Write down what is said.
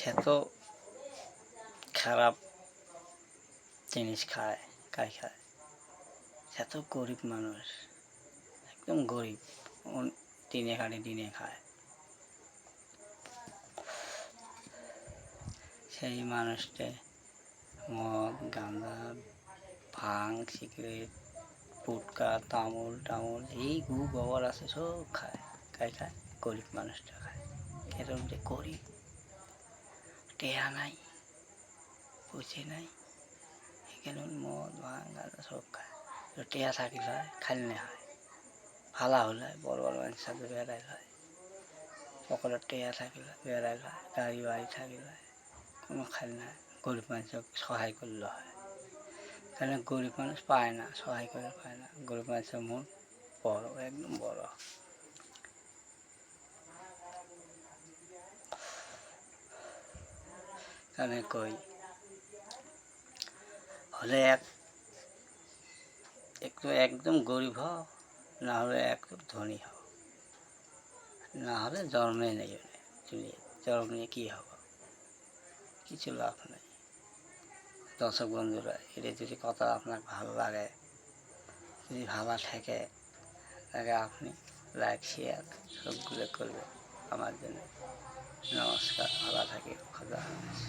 সে তো খারাপ জিনিস খায়, খায়। সে তো গরিব মানুষ, একদম গরিব, দিনে খাটে দিনে খায়। সেই মানুষটা মদ, গাঁজা, ভাং, সিগারেট, পুটকা, তামুল এই গোবর আছে সব খায়। খায় গরিব মানুষটা খায়। এরকম যে গরিব, টেহা নাই, পুষে নাই, এখানে মদ ভাং গাঁজা সব খায়। টেহা থাকিলে হয়, খাইলে হয়, ভালা হলে বড় বড় মানুষের সাথে বেড়াই হয়, সকলের টেহা থাকিলে বেড়াই হয়, গাড়ি বাড়ি থাকিলে কোনো খাইল নাই। গরিব মানুষকে সহায় করলে হয়, কারণ গরিব মানুষ পায় না, সহায় করে পায় না। গরিব মানুষের মন বড়, একদম বড়। কারণ কই হলে একটু একদম গরিব হও, না হলে একদম ধনী হও, না হলে জন্মে নেই। জন্ম নিয়ে কী হবো, কিছু লাভ নেই। দর্শক বন্ধুরা, এটা যদি কথা আপনার ভালো লাগে, যদি ভালো থাকে, তাহলে আপনি লাইক শেয়ার সবগুলো করবেন আমার জন্য। নমস্কার, ভালো থাকে, খোদা হাফেজ।